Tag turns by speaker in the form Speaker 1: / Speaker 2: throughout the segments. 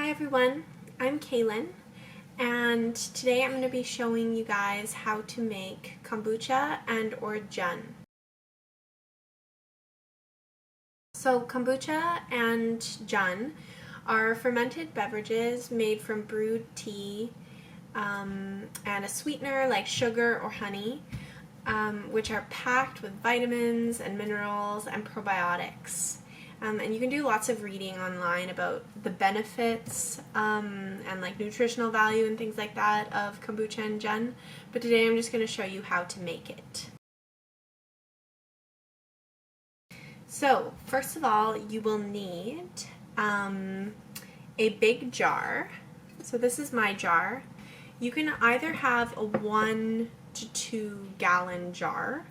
Speaker 1: Hi everyone, I'm Cailin, and today I'm going to be showing you guys how to make kombucha and or jun. So kombucha and jun are fermented beverages made from brewed tea and a sweetener like sugar or honey, which are packed with vitamins and minerals and probiotics. And you can do lots of reading online about the benefits and like nutritional value and things like that of kombucha and jun, but today I'm just going to show you how to make it. So first of all, you will need a big jar. So this is my jar. You can either have a 1 to 2 gallon jar.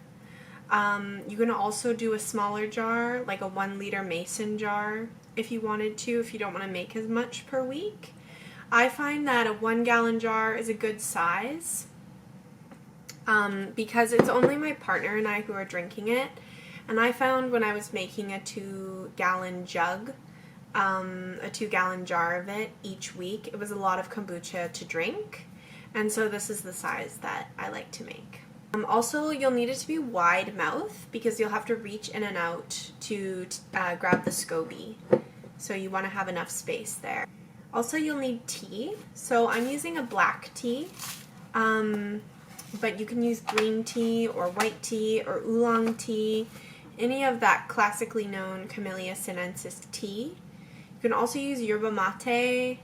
Speaker 1: You can also do a smaller jar, like a 1 liter mason jar, if you wanted to, if you don't want to make as much per week. I find that a 1 gallon jar is a good size because it's only my partner and I who are drinking it. And I found when I was making a 2 gallon jug, a 2 gallon jar of it each week, it was a lot of kombucha to drink. And so this is the size that I like to make. Also, you'll need it to be wide mouth because you'll have to reach in and out to grab the Scoby. So you want to have enough space there. Also, you'll need tea. So I'm using a black tea, but you can use green tea or white tea or oolong tea, any of that classically known Camellia sinensis tea. You can also use yerba mate,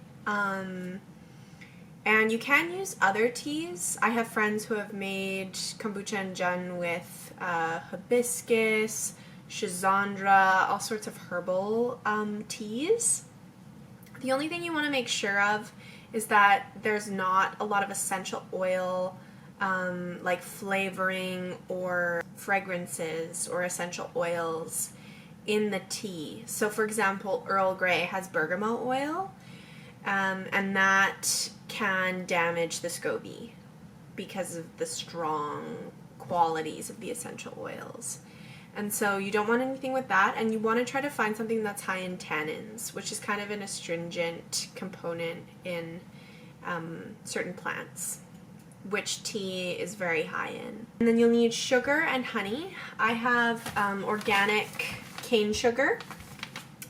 Speaker 1: and you can use other teas. I have friends who have made kombucha and jun with hibiscus, schizandra, all sorts of herbal teas. The only thing you want to make sure of is that there's not a lot of essential oil like flavoring or fragrances or essential oils in the tea. So for example, Earl Grey has bergamot oil, and that can damage the Scoby because of the strong qualities of the essential oils. And so you don't want anything with that, and you want to try to find something that's high in tannins, which is kind of an astringent component in certain plants, which tea is very high in. And then you'll need sugar and honey. I have organic cane sugar.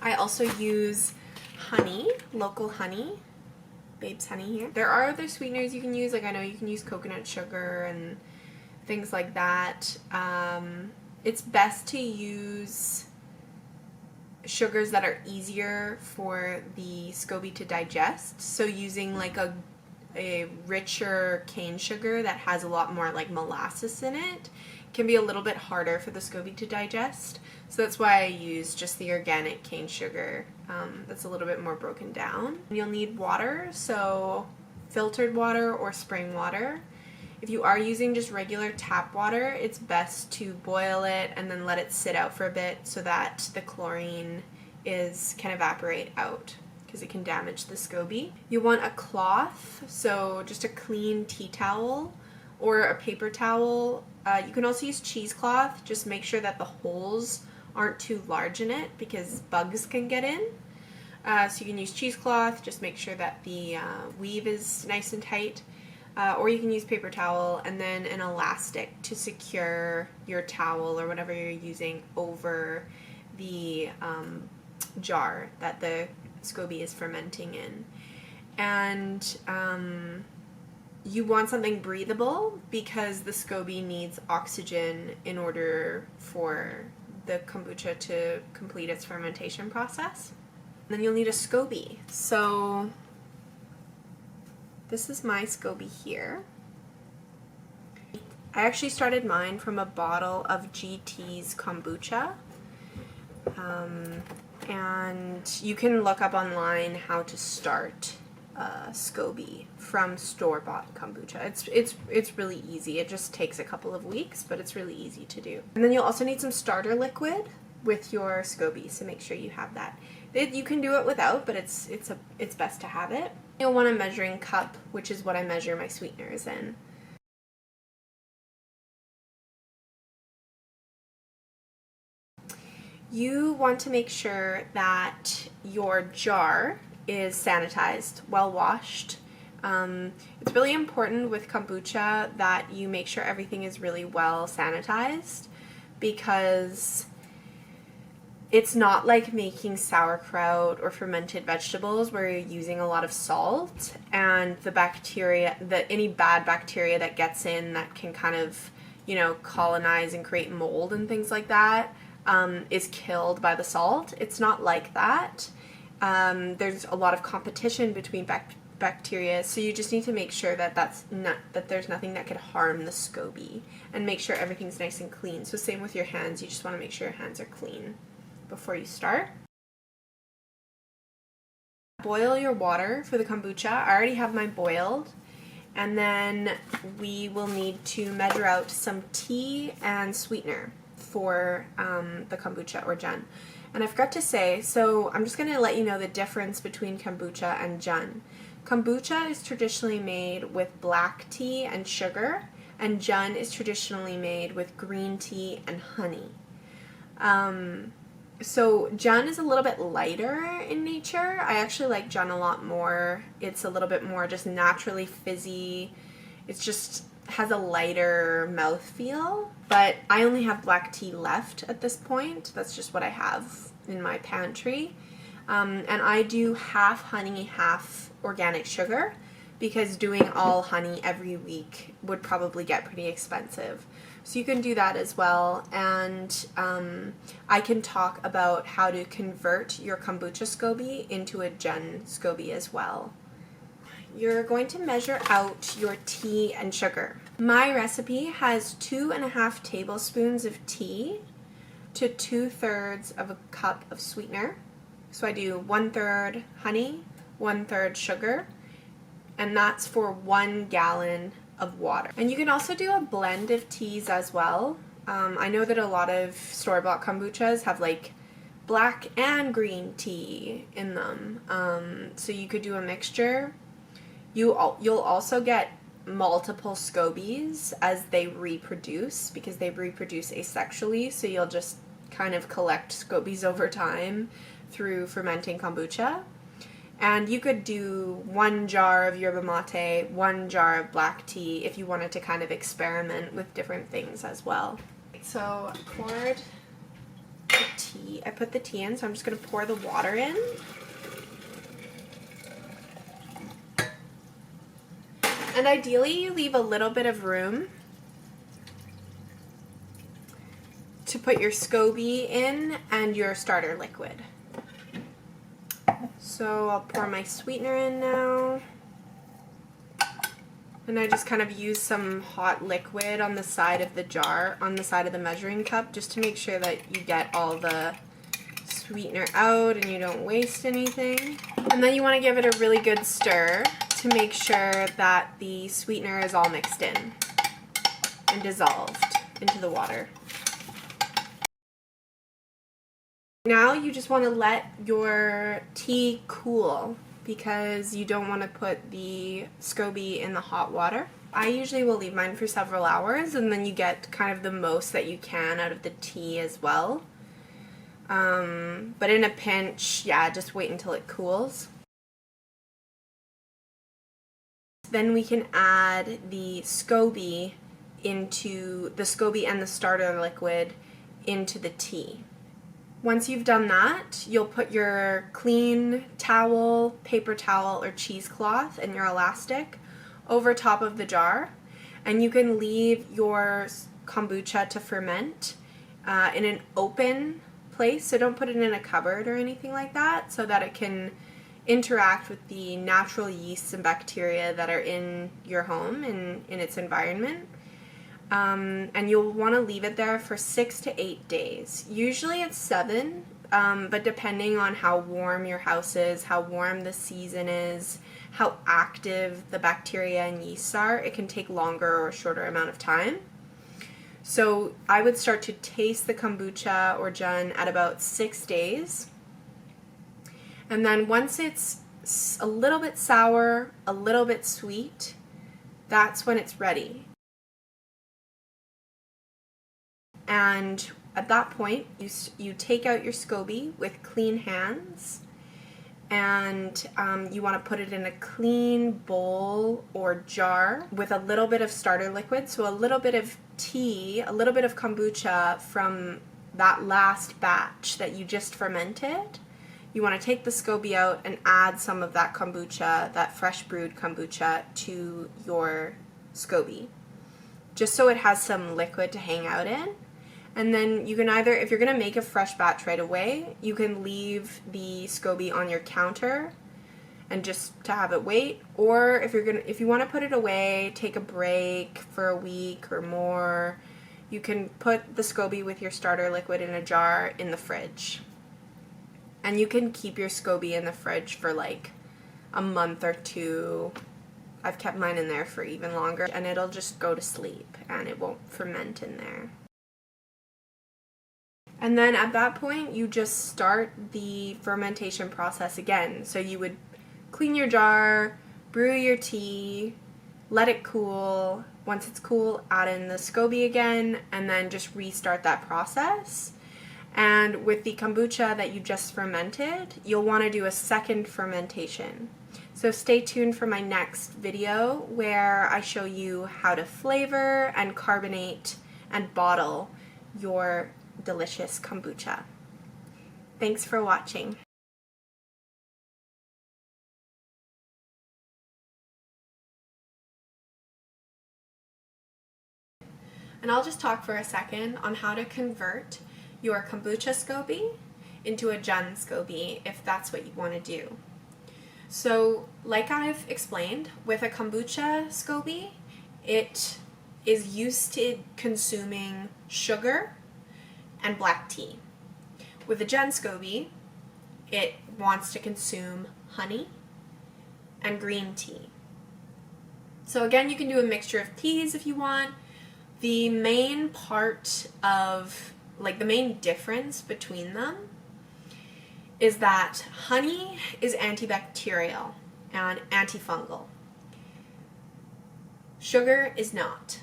Speaker 1: I also use honey, local honey, Babe's honey here. There are other sweeteners you can use, like I know you can use coconut sugar and things like that. It's best to use sugars that are easier for the Scoby to digest. So using like a richer cane sugar that has a lot more like molasses in it can be a little bit harder for the Scoby to digest. So that's why I use just the organic cane sugar that's a little bit more broken down. You'll need water, so filtered water or spring water. If you are using just regular tap water, it's best to boil it and then let it sit out for a bit so that the chlorine can evaporate out, because it can damage the Scoby. You want a cloth, so just a clean tea towel or a paper towel. You can also use cheesecloth. Just make sure that the holes aren't too large in it because bugs can get in. So you can use cheesecloth, just make sure that the weave is nice and tight. Or you can use paper towel and then an elastic to secure your towel or whatever you're using over the jar that the Scoby is fermenting in. And you want something breathable because the Scoby needs oxygen in order for the kombucha to complete its fermentation process. And then you'll need a Scoby. So this is my Scoby here. I actually started mine from a bottle of GT's kombucha. And you can look up online how to start Scoby from store-bought kombucha. It's really easy. It just takes a couple of weeks, but it's really easy to do. And then you'll also need some starter liquid with your Scoby, so make sure you have that. You can do it without, but it's best to have it. You'll want a measuring cup, which is what I measure my sweeteners in. You want to make sure that your jar is sanitized, well washed. It's really important with kombucha that you make sure everything is really well sanitized, because it's not like making sauerkraut or fermented vegetables where you're using a lot of salt, and the bacteria, any bad bacteria that gets in that can kind of, you know, colonize and create mold and things like that, is killed by the salt. It's not like that. There's a lot of competition between bacteria, so you just need to make sure that that there's nothing that could harm the Scoby, and make sure everything's nice and clean. So same with your hands, you just want to make sure your hands are clean before you start. Boil your water for the kombucha. I already have mine boiled. And then we will need to measure out some tea and sweetener for the kombucha or Jun. And I forgot to say, so I'm just going to let you know the difference between kombucha and Jun. Kombucha is traditionally made with black tea and sugar, and Jun is traditionally made with green tea and honey. So Jun is a little bit lighter in nature. I actually like Jun a lot more. It's a little bit more just naturally fizzy. It's just has a lighter mouthfeel, but I only have black tea left at this point. That's just what I have in my pantry. And I do half honey, half organic sugar, because doing all honey every week would probably get pretty expensive. So you can do that as well, and I can talk about how to convert your kombucha Scoby into a Jun Scoby as well. You're going to measure out your tea and sugar. My recipe has 2.5 tablespoons of tea to 2/3 of a cup of sweetener. So I do 1/3 honey, 1/3 sugar, and that's for 1 gallon of water. And you can also do a blend of teas as well. I know that a lot of store-bought kombuchas have like black and green tea in them, so you could do a mixture. You'll also get multiple Scobies as they reproduce, because they reproduce asexually, so you'll just kind of collect Scobies over time through fermenting kombucha. And you could do 1 jar of yerba mate, 1 jar of black tea if you wanted to kind of experiment with different things as well. So I poured the tea. I put the tea in, so I'm just going to pour the water in. And ideally you leave a little bit of room to put your Scoby in and your starter liquid. So I'll pour my sweetener in now, and I just kind of use some hot liquid on the side of the jar, on the side of the measuring cup, just to make sure that you get all the sweetener out and you don't waste anything. And then you want to give it a really good stir to make sure that the sweetener is all mixed in and dissolved into the water. Now you just want to let your tea cool, because you don't want to put the Scoby in the hot water. I usually will leave mine for several hours, and then you get kind of the most that you can out of the tea as well. But in a pinch, yeah, just wait until it cools. Then we can add the Scoby and the starter liquid into the tea. Once you've done that, you'll put your clean towel, paper towel, or cheesecloth and your elastic over top of the jar, and you can leave your kombucha to ferment in an open place. So don't put it in a cupboard or anything like that, so that it can interact with the natural yeasts and bacteria that are in your home and in its environment. And you'll want to leave it there for 6 to 8 days. Usually it's 7, but depending on how warm your house is, how warm the season is, how active the bacteria and yeasts are, it can take longer or a shorter amount of time. So I would start to taste the kombucha or Jun at about 6 days. And then once it's a little bit sour, a little bit sweet, that's when it's ready. And at that point, you take out your Scoby with clean hands, and you want to put it in a clean bowl or jar with a little bit of starter liquid, so a little bit of tea, a little bit of kombucha from that last batch that you just fermented. You want to take the Scoby out and add some of that kombucha, that fresh brewed kombucha, to your Scoby, just so it has some liquid to hang out in. And then you can either, if you're going to make a fresh batch right away, you can leave the Scoby on your counter and just to have it wait. Or if you want to put it away, take a break for a week or more, you can put the Scoby with your starter liquid in a jar in the fridge. And you can keep your Scoby in the fridge for like a month or two. I've kept mine in there for even longer, and it'll just go to sleep and it won't ferment in there. And then at that point, you just start the fermentation process again. So you would clean your jar, brew your tea, let it cool. Once it's cool, add in the Scoby again, and then just restart that process. And with the kombucha that you just fermented, you'll want to do a second fermentation. So stay tuned for my next video where I show you how to flavor and carbonate and bottle your delicious kombucha. Thanks for watching. And I'll just talk for a second on how to convert your kombucha Scoby into a Jun Scoby if that's what you want to do. So, like I've explained, with a kombucha Scoby, it is used to consuming sugar and black tea. With a Jun Scoby, it wants to consume honey and green tea. So again, you can do a mixture of teas if you want. The main part of, like the main difference between them is that honey is antibacterial and antifungal. Sugar is not.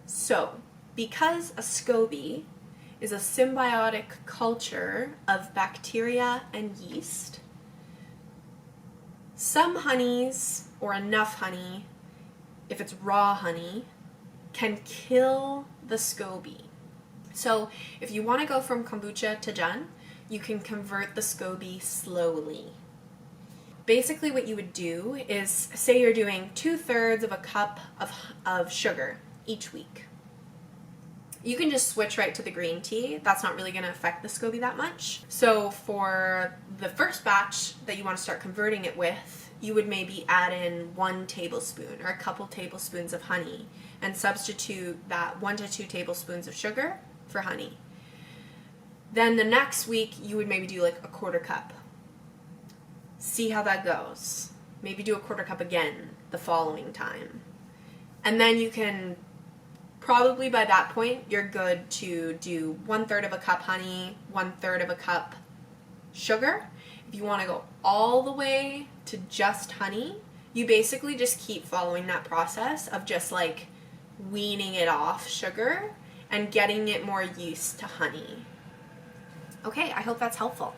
Speaker 1: So, because a Scoby is a symbiotic culture of bacteria and yeast, some honeys, or enough honey, if it's raw honey, can kill the Scoby. So if you want to go from kombucha to Jun, you can convert the Scoby slowly. Basically what you would do is, say you're doing 2/3 of a cup of sugar each week. You can just switch right to the green tea. That's not really going to affect the Scoby that much. So for the first batch that you want to start converting it with, you would maybe add in 1 tablespoon or a couple tablespoons of honey and substitute that 1 to 2 tablespoons of sugar for honey. Then the next week you would maybe do like a 1/4 cup. See how that goes. Maybe do a 1/4 cup again the following time. And then you can, probably by that point, you're good to do 1/3 of a cup honey, 1/3 of a cup sugar. If you want to go all the way to just honey, you basically just keep following that process of just like weaning it off sugar and getting it more used to honey. Okay, I hope that's helpful.